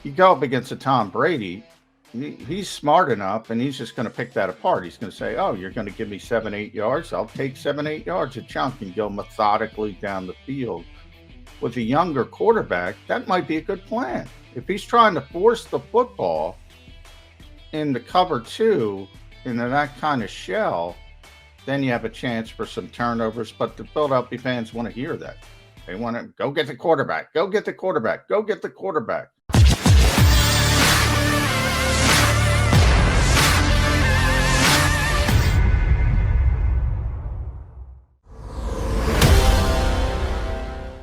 You go up against a Tom Brady, he's smart enough, and he's just going to pick that apart. He's going to say, "Oh, you're going to give me 7, 8 yards. I'll take 7, 8 yards a chunk and go methodically down the field." With a younger quarterback, that might be a good plan. If he's trying to force the football into cover two into that kind of shell, then you have a chance for some turnovers. But the Philadelphia fans want to hear that. They want to go get the quarterback, go get the quarterback, go get the quarterback.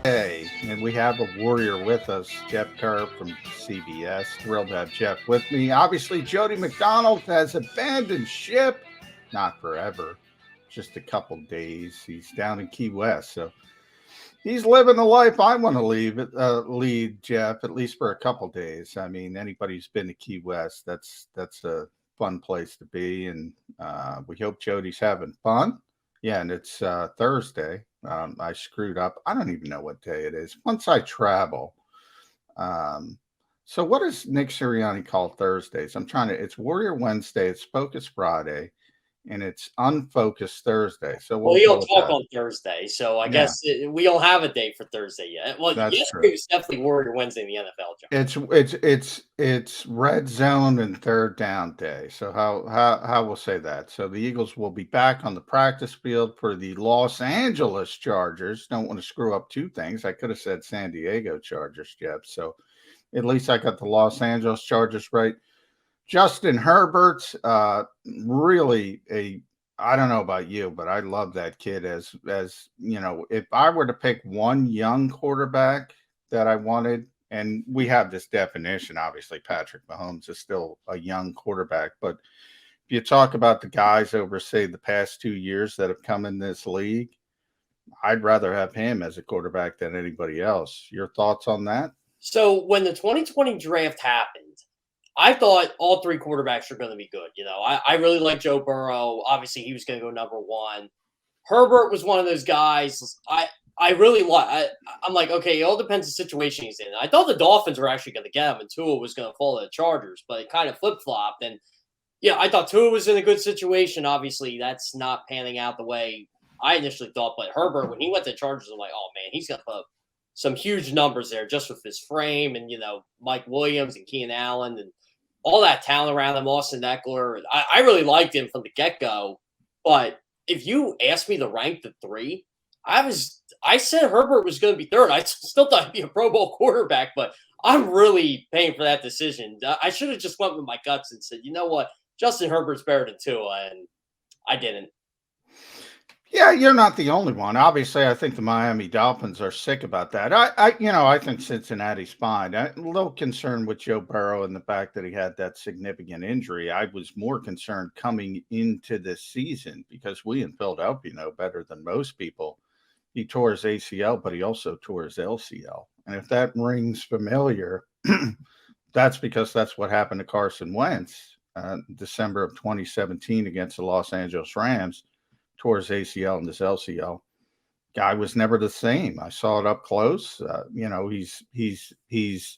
Hey, and we have a warrior with us, Jeff Kerr from CBS. Thrilled to have Jeff with me. Obviously, Jody McDonald has abandoned ship. Not forever, just a couple days. He's down in Key West, so he's living the life I want to lead, Jeff, at least for a couple days. I mean, anybody who's been to Key West, that's a fun place to be, and we hope Jody's having fun. Yeah, and it's Thursday. I screwed up. I don't even know what day it is. Once I travel. So what does Nick Sirianni call Thursdays? It's Warrior Wednesday, it's Focus Friday, and it's Unfocused Thursday. So well, you don't talk on Thursday, so I guess we don't have a day for Thursday yet. Well, yesterday was definitely Warrior Wednesday in the NFL. John. It's red zone and third down day. So how we'll say that. So the Eagles will be back on the practice field for the Los Angeles Chargers. Don't want to screw up two things. I could have said San Diego Chargers, Jeff. So at least I got the Los Angeles Chargers right. Justin Herbert, really I don't know about you, but I love that kid as you know, if I were to pick one young quarterback that I wanted, and we have this definition, obviously Patrick Mahomes is still a young quarterback, but if you talk about the guys over, say, the past 2 years that have come in this league, I'd rather have him as a quarterback than anybody else. Your thoughts on that? So when the 2020 draft happened, I thought all three quarterbacks are going to be good. You know, I really like Joe Burrow. Obviously, he was going to go number one. Herbert was one of those guys I really like. I'm like, okay, it all depends the situation he's in. I thought the Dolphins were actually going to get him, and Tua was going to fall to the Chargers, but it kind of flip flopped. And yeah, I thought Tua was in a good situation. Obviously, that's not panning out the way I initially thought. But Herbert, when he went to the Chargers, I'm like, oh man, he's going to put up some huge numbers there just with his frame, and Mike Williams and Keenan Allen and all that talent around him, Austin Eckler. I really liked him from the get-go. But if you asked me to rank the three, I said Herbert was going to be third. I still thought he'd be a Pro Bowl quarterback, but I'm really paying for that decision. I should have just went with my guts and said, you know what, Justin Herbert's better than Tua, and I didn't. Yeah, you're not the only one. Obviously, I think the Miami Dolphins are sick about that. I think Cincinnati's fine. I'm a little concerned with Joe Burrow and the fact that he had that significant injury. I was more concerned coming into this season because we in Philadelphia know better than most people. He tore his ACL, but he also tore his LCL. And if that rings familiar, that's because that's what happened to Carson Wentz December of 2017 against the Los Angeles Rams. Tore his ACL and his LCL. Guy was never the same. I saw it up close. He's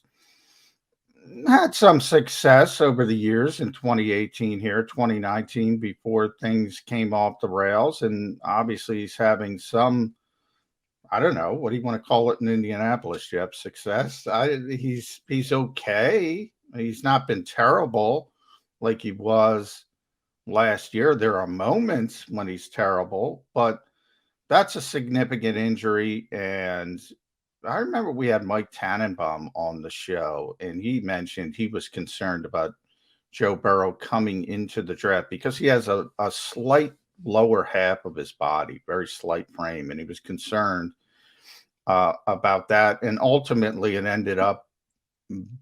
had some success over the years in 2018 here, 2019 before things came off the rails, and obviously he's having some. I don't know, what do you want to call it in Indianapolis, Jeff? Success. He's okay. He's not been terrible like he was last year. There are moments when he's terrible, but that's a significant injury. And I remember we had Mike Tannenbaum on the show, and he mentioned he was concerned about Joe Burrow coming into the draft because he has a slight lower half of his body, very slight frame, and he was concerned about that. And ultimately, it ended up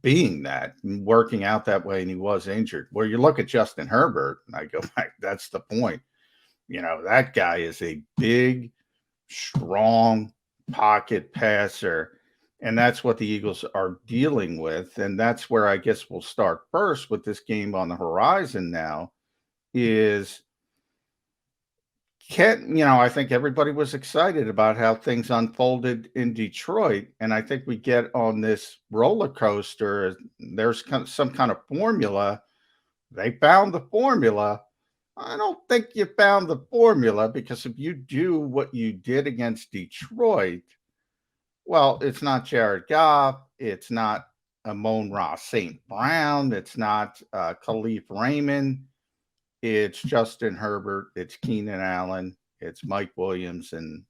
being that, working out that way, and he was injured. Where you look at Justin Herbert, and I go back, that's the point. That guy is a big, strong pocket passer, and that's what the Eagles are dealing with. And that's where I guess we'll start first with this game on the horizon now is I think everybody was excited about how things unfolded in Detroit. And I think we get on this roller coaster. There's some kind of formula. They found the formula. I don't think you found the formula, because if you do what you did against Detroit, well, it's not Jared Goff. It's not Amon-Ra St. Brown. It's not Khalif Raymond. It's Justin Herbert. It's Keenan Allen. It's Mike Williams and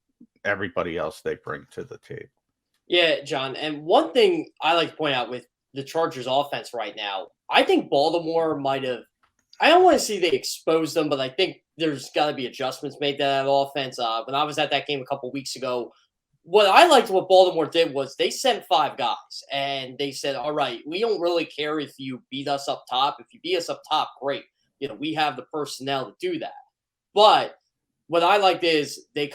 everybody else they bring to the table. Yeah, John. And one thing I like to point out with the Chargers offense right now, I think Baltimore might have, I don't want to say they exposed them, but I think there's got to be adjustments made to that offense. When I was at that game a couple weeks ago, what I liked what Baltimore did was they sent 5 guys and they said, all right, we don't really care if you beat us up top. If you beat us up top, great. We have the personnel to do that. But what I liked is they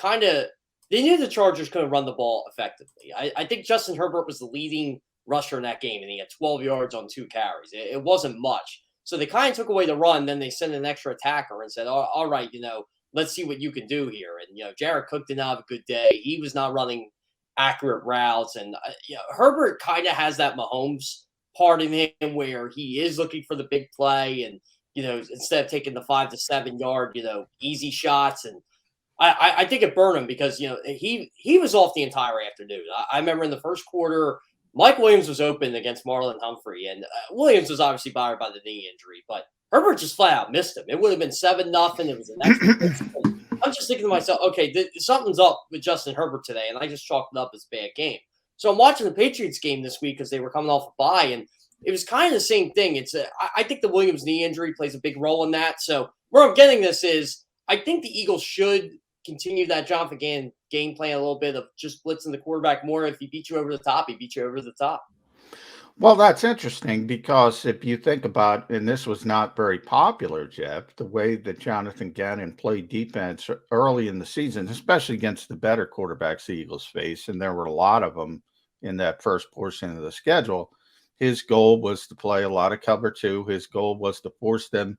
knew the Chargers couldn't run the ball effectively. I think Justin Herbert was the leading rusher in that game, and he had 12 yards on 2 carries. It wasn't much. So they kind of took away the run. Then they sent an extra attacker and said, all right, let's see what you can do here. And, Jared Cook did not have a good day. He was not running accurate routes. And, Herbert kind of has that Mahomes part in him where he is looking for the big play. And, instead of taking the 5 to 7 yard, easy shots. And I think it burned him because, he was off the entire afternoon. I remember in the first quarter, Mike Williams was open against Marlon Humphrey, and Williams was obviously bothered by the knee injury, but Herbert just flat out missed him. It would have been 7-0. It was an extra. I'm just thinking to myself, okay, something's up with Justin Herbert today, and I just chalked it up as a bad game. So I'm watching the Patriots game this week because they were coming off a bye, and it was kind of the same thing. I think the Williams knee injury plays a big role in that. So where I'm getting this is I think the Eagles should continue that Jonathan Gannon game plan a little bit of just blitzing the quarterback more. If he beat you over the top, he beat you over the top. Well, that's interesting because if you think about, and this was not very popular, Jeff, the way that Jonathan Gannon played defense early in the season, especially against the better quarterbacks the Eagles face, and there were a lot of them in that first portion of the schedule. His goal was to play a lot of cover 2. His goal was to force them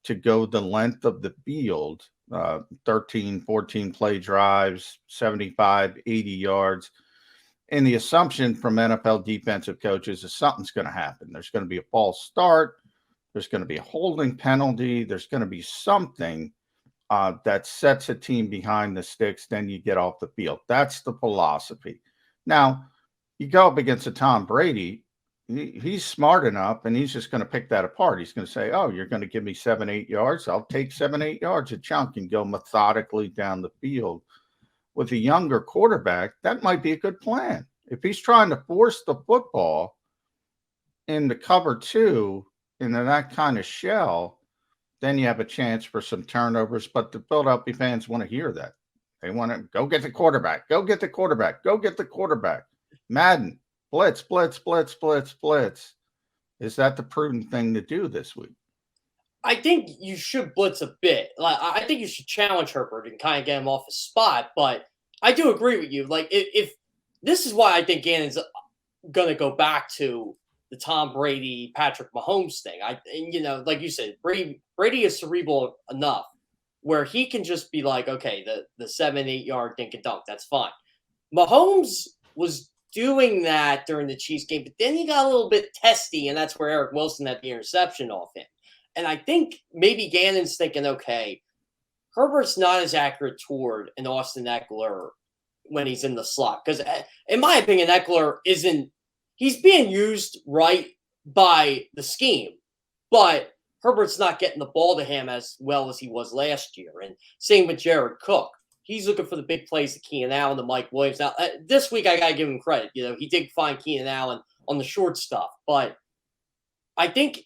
to go the length of the field, 13, 14 play drives, 75, 80 yards. And the assumption from NFL defensive coaches is something's going to happen. There's going to be a false start. There's going to be a holding penalty. There's going to be something that sets a team behind the sticks. Then you get off the field. That's the philosophy. Now, you go up against a Tom Brady. He's smart enough, and he's just going to pick that apart. He's going to say, oh, you're going to give me 7, 8 yards. I'll take 7, 8 yards a chunk and go methodically down the field. With a younger quarterback, that might be a good plan. If he's trying to force the football into cover 2 into that kind of shell, then you have a chance for some turnovers. But the Philadelphia fans want to hear that. They want to go get the quarterback. Go get the quarterback. Go get the quarterback. Madden. Blitz, blitz, blitz, blitz, blitz. Is that the prudent thing to do this week? I think you should blitz a bit. Like I think you should challenge Herbert and kind of get him off his spot. But I do agree with you. Like if this is why I think Gannon's going to go back to the Tom Brady, Patrick Mahomes thing. Like you said, Brady is cerebral enough where he can just be like, okay, the 7, 8 yard dink and dunk, that's fine. Mahomes was doing that during the Chiefs game, but then he got a little bit testy, and that's where Eric Wilson had the interception off him. And I think maybe Gannon's thinking, okay, Herbert's not as accurate toward an Austin Eckler when he's in the slot. Because in my opinion, Eckler he's being used right by the scheme, but Herbert's not getting the ball to him as well as he was last year. And same with Jared Cook. He's looking for the big plays to Keenan Allen, to Mike Williams. Now, this week, I got to give him credit. He did find Keenan Allen on the short stuff. But I think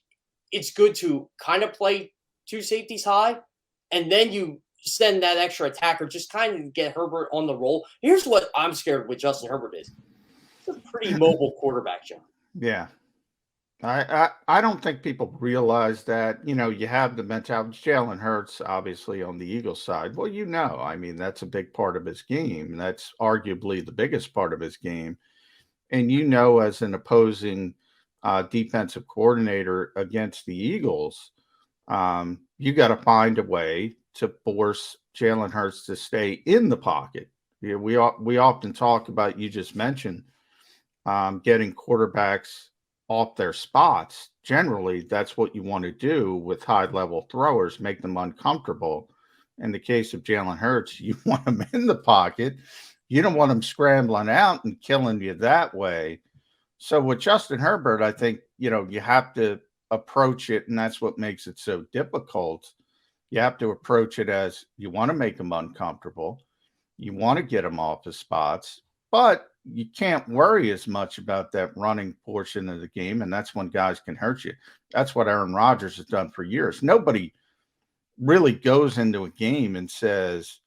it's good to kind of play 2 safeties high, and then you send that extra attacker just kind of get Herbert on the roll. Here's what I'm scared with Justin Herbert is. He's a pretty mobile quarterback, John. Yeah. I don't think people realize that, you have the mentality. Jalen Hurts, obviously, on the Eagles side. Well, I mean, that's a big part of his game. That's arguably the biggest part of his game. And as an opposing defensive coordinator against the Eagles, you got to find a way to force Jalen Hurts to stay in the pocket. Yeah, we often talk about, you just mentioned, getting quarterbacks off their spots. Generally, that's what you want to do with high-level throwers, make them uncomfortable. In the case of Jalen Hurts, you want him in the pocket. You don't want him scrambling out and killing you that way. So with Justin Herbert, I think, you have to approach it, and that's what makes it so difficult. You have to approach it as you want to make him uncomfortable. You want to get him off his spots, but you can't worry as much about that running portion of the game, and that's when guys can hurt you. That's what Aaron Rodgers has done for years. Nobody really goes into a game and says,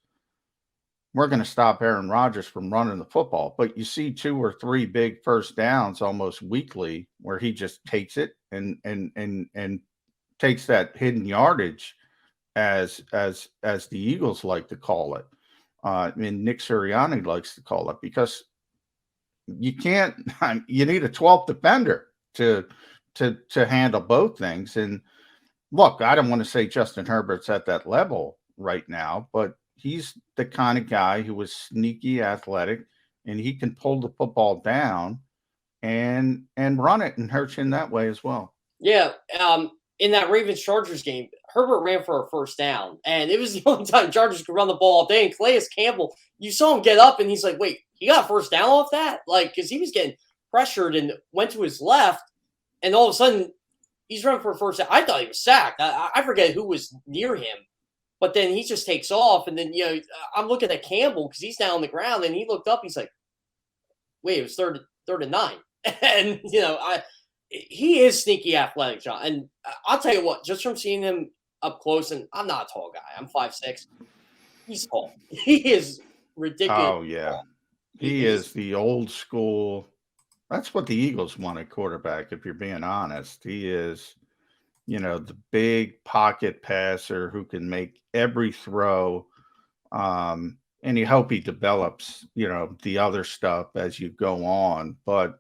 we're going to stop Aaron Rodgers from running the football. But you see 2 or 3 big first downs almost weekly where he just takes it and takes that hidden yardage, as the Eagles like to call it. Nick Sirianni likes to call it, because you can't. You need a 12th defender to handle both things. And look, I don't want to say Justin Herbert's at that level right now, but he's the kind of guy who was sneaky athletic, and he can pull the football down and run it and hurt you in that way as well. Yeah. In that Ravens-Chargers game, Herbert ran for a first down, and it was the only time Chargers could run the ball all day. And Calais Campbell, you saw him get up, and he's like, wait, he got a first down off that? Like, because he was getting pressured and went to his left, and all of a sudden, he's running for a first down. I thought he was sacked. I forget who was near him, but then he just takes off, and then, I'm looking at Campbell because he's down on the ground, and he looked up, he's like, wait, it was third and 9. And, he is sneaky athletic, John. And I'll tell you what, just from seeing him up close, and I'm not a tall guy. I'm 5'6". He's tall. He is ridiculous. Oh, yeah. He is the old school. That's what the Eagles want at quarterback, if you're being honest. He is, the big pocket passer who can make every throw. And you hope he develops, the other stuff as you go on. But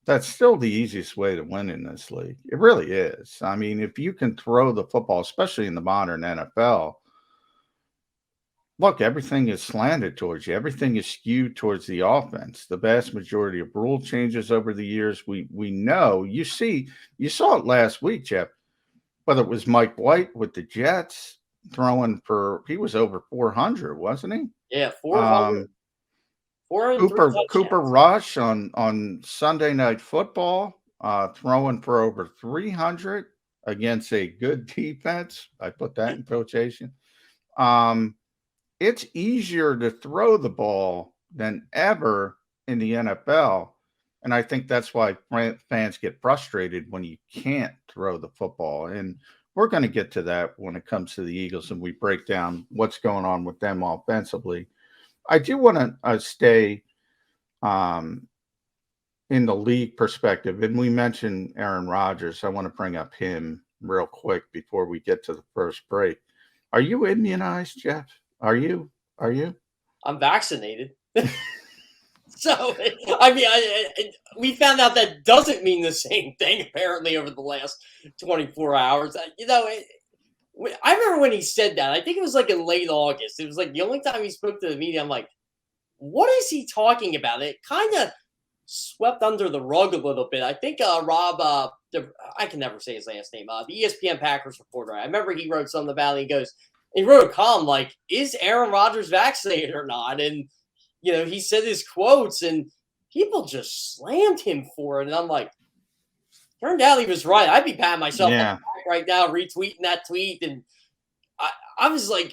that's still the easiest way to win in this league. It really is. I mean, if you can throw the football, especially in the modern NFL, look, everything is slanted towards you. Everything is skewed towards the offense. The vast majority of rule changes over the years, we know. You saw it last week, Jeff, whether it was Mike White with the Jets throwing he was over 400, wasn't he? Yeah, 400. Cooper Rush on Sunday Night Football, throwing for over 300 against a good defense. I put that in quotation. It's easier to throw the ball than ever in the NFL. And I think that's why fans get frustrated when you can't throw the football. And we're going to get to that when it comes to the Eagles and we break down what's going on with them offensively. I do want to stay in the league perspective. And we mentioned Aaron Rodgers. I want to bring up him real quick before we get to the first break. Are you immunized, Jeff? Are you? I'm vaccinated. So, I mean, we found out that doesn't mean the same thing, apparently, over the last 24 hours. I remember when he said that. I think it was like in late August. It was like the only time he spoke to the media. I'm like, what is he talking about? It kind of swept under the rug a little bit. I think Rob, I can never say his last name, the ESPN Packers reporter, I remember he wrote something about it. He wrote a column like, is Aaron Rodgers vaccinated or not? And, he said his quotes and people just slammed him for it. And I'm like, turned out he was right. I'd be patting myself on the back right now, retweeting that tweet. And I was like,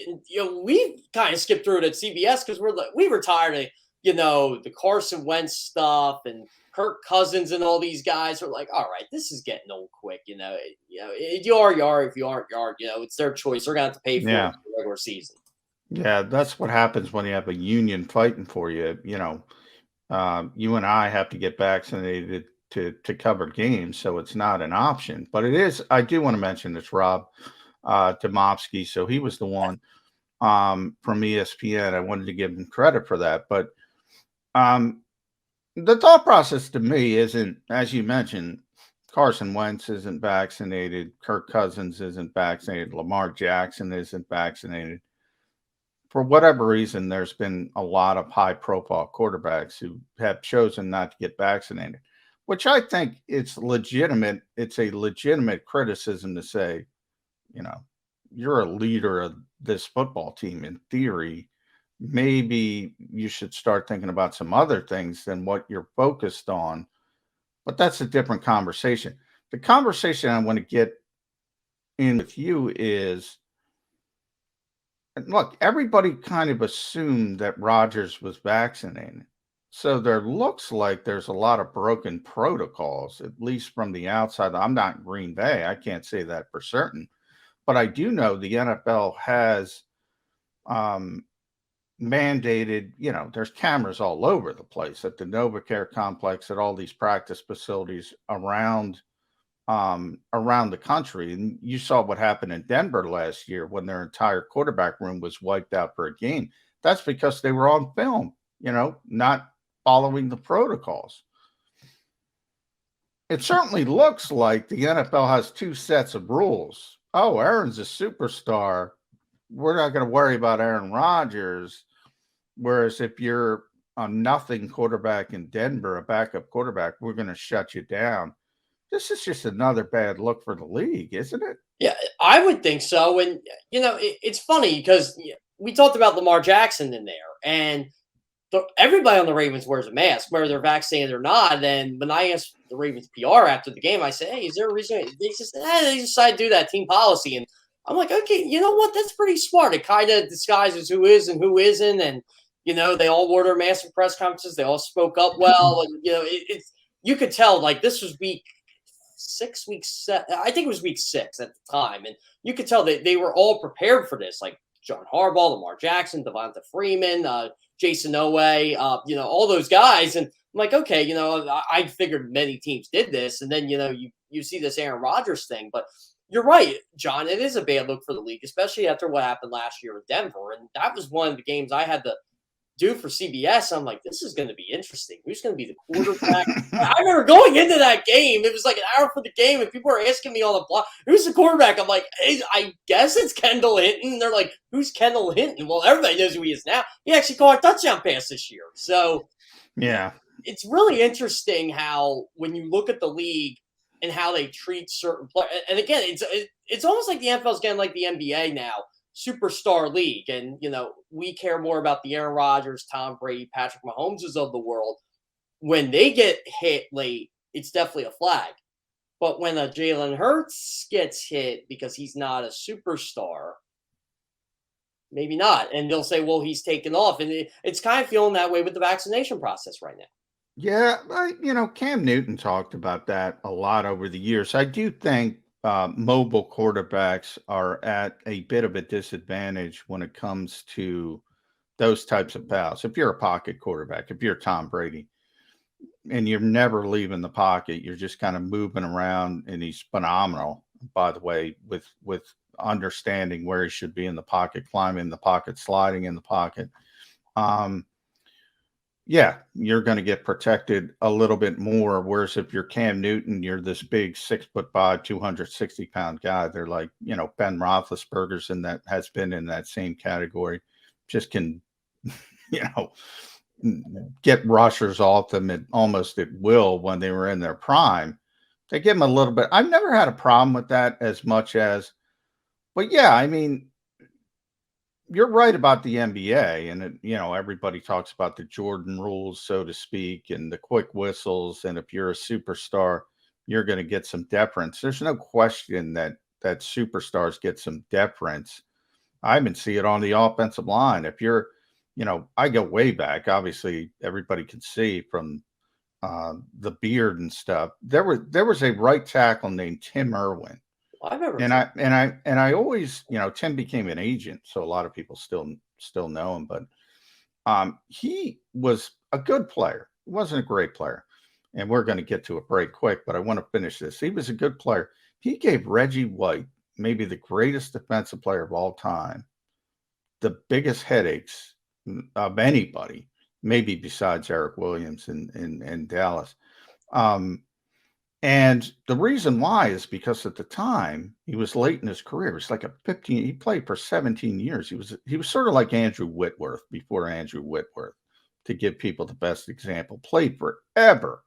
we kind of skipped through it at CBS because we were tired of, the Carson Wentz stuff and Kirk Cousins and all these guys. We're like, all right, this is getting old quick. If you are, you are. If you aren't, you aren't. It's their choice. They're going to have to pay for it in the regular season. Yeah, that's what happens when you have a union fighting for you. You and I have to get vaccinated to cover games, so it's not an option. But it is. I do want to mention it's Rob Demovsky. So he was the one from ESPN. I wanted to give him credit for that. But the thought process to me isn't, as you mentioned, Carson Wentz isn't vaccinated. Kirk Cousins isn't vaccinated. Lamar Jackson isn't vaccinated. For whatever reason, there's been a lot of high profile quarterbacks who have chosen not to get vaccinated, which I think it's legitimate. It's a legitimate criticism to say, you know, you're a leader of this football team. In theory, maybe you should start thinking about some other things than what you're focused on. But that's a different conversation. The conversation I want to get in with you is, look, everybody kind of assumed that Rodgers was vaccinated. So there looks like there's a lot of broken protocols, at least from the outside. I'm not in Green Bay. I can't say that for certain. But I do know the NFL has mandated, there's cameras all over the place at the NovaCare complex, at all these practice facilities around the country. And you saw what happened in Denver last year when their entire quarterback room was wiped out for a game. That's because they were on film, not following the protocols. It certainly looks like the NFL has two sets of rules. Oh, Aaron's a superstar. We're not going to worry about Aaron Rodgers. Whereas if you're a nothing quarterback in Denver, a backup quarterback, we're going to shut you down. This is just another bad look for the league, isn't it? Yeah, I would think so. And, it's funny because we talked about Lamar Jackson in there, and everybody on the Ravens wears a mask, whether they're vaccinated or not. And when I asked the Ravens PR after the game, I said, "Hey, is there a reason?" They just they decided to do that team policy, and I'm like, "Okay, you know what? That's pretty smart. It kind of disguises who is and who isn't." And they all wore their masks in press conferences. They all spoke up well, and it's you could tell like this was week 6, week 7. I think it was week 6 at the time, and you could tell that they were all prepared for this, like John Harbaugh, Lamar Jackson, Devonta Freeman, Jason Owe, all those guys. And I'm like, okay, I figured many teams did this. And then, you see this Aaron Rodgers thing. But you're right, John. It is a bad look for the league, especially after what happened last year in Denver. And that was one of the games I had to do for CBS. I'm like, this is going to be interesting. Who's going to be the quarterback? I remember going into that game. It was like an hour for the game, and people were asking me on the block, who's the quarterback? I'm like, hey, I guess it's Kendall Hinton. And they're like, who's Kendall Hinton? Well, everybody knows who he is now. He actually caught a touchdown pass this year. So, yeah, it's really interesting how when you look at the league and how they treat certain players. And again, it's almost like the NFL is getting like the NBA now. Superstar league, and we care more about the Aaron Rodgers, Tom Brady, Patrick Mahomes of the world. When they get hit late, it's definitely a flag. But when a Jalen Hurts gets hit because he's not a superstar, maybe not, and they'll say, "Well, he's taken off," and it's kind of feeling that way with the vaccination process right now. Yeah, Cam Newton talked about that a lot over the years. I do think mobile quarterbacks are at a bit of a disadvantage when it comes to those types of fouls. If you're a pocket quarterback, if you're Tom Brady, and you're never leaving the pocket, you're just kind of moving around, and he's phenomenal, by the way, with understanding where he should be in the pocket, climbing in the pocket, sliding in the pocket. Yeah, you're going to get protected a little bit more. Whereas if you're Cam Newton, you're this big 6'5", 260-pound guy. They're like, Ben Roethlisberger's has been in that same category. Just can, get rushers off them almost at will when they were in their prime. They give them a little bit. I've never had a problem with that as much as, but yeah, I mean, you're right about the NBA, and everybody talks about the Jordan rules, so to speak, and the quick whistles. And if you're a superstar, you're going to get some deference. There's no question that superstars get some deference. I even see it on the offensive line. If you're, I go way back. Obviously, everybody can see from the beard and stuff. There was a right tackle named Tim Irwin. I always, Tim became an agent, so a lot of people still know him, but he was a good player. He wasn't a great player. And we're going to get to a break quick, but I want to finish this. He was a good player. He gave Reggie White, maybe the greatest defensive player of all time, the biggest headaches of anybody, maybe besides Eric Williams in Dallas. And the reason why is because at the time he was late in his career. It's like he played for 17 years. He was sort of like Andrew Whitworth before Andrew Whitworth, to give people the best example. Played forever.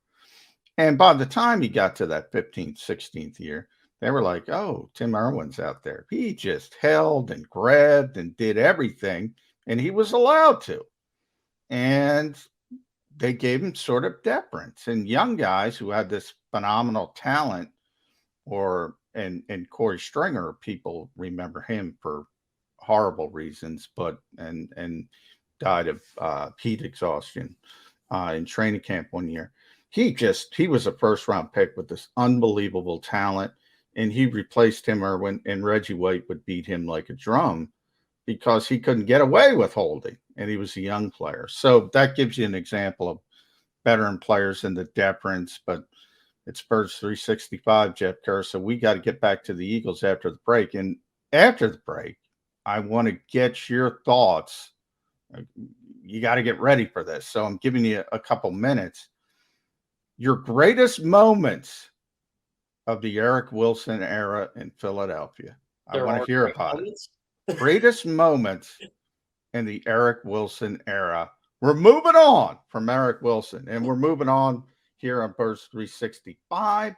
And by the time he got to that 15th, 16th year, they were like, oh, Tim Irwin's out there. He just held and grabbed and did everything, and he was allowed to. And they gave him sort of deference. And young guys who had this phenomenal talent, and Corey Stringer, people remember him for horrible reasons, and died of heat exhaustion in training camp one year. He was a first round pick with this unbelievable talent, and he replaced Tim Irwin, and Reggie White would beat him like a drum because he couldn't get away with holding, and he was a young player. So that gives you an example of veteran players and the deference. But it's Birds 365, Jeff Kerr. So we got to get back to the Eagles after the break. And after the break, I want to get your thoughts. You got to get ready for this. So I'm giving you a couple minutes. Your greatest moments of the Eric Wilson era in Philadelphia. I want to hear about it. Greatest moments in the Eric Wilson era. We're moving on from Eric Wilson, and we're moving on here on Birds 365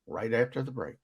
right after the break.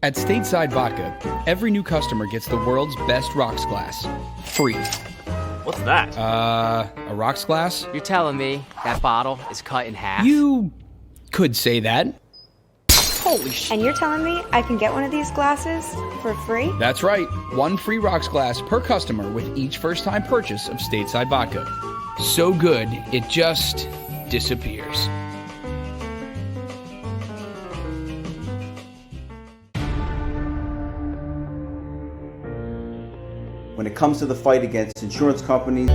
At Stateside Vodka, every new customer gets the world's best rocks glass. Free. What's that? A rocks glass? You're telling me that bottle is cut in half? You could say that. Holy shit. And you're telling me I can get one of these glasses for free? That's right. One free rocks glass per customer with each first-time purchase of Stateside Vodka. So good, it just disappears. When it comes to the fight against insurance companies,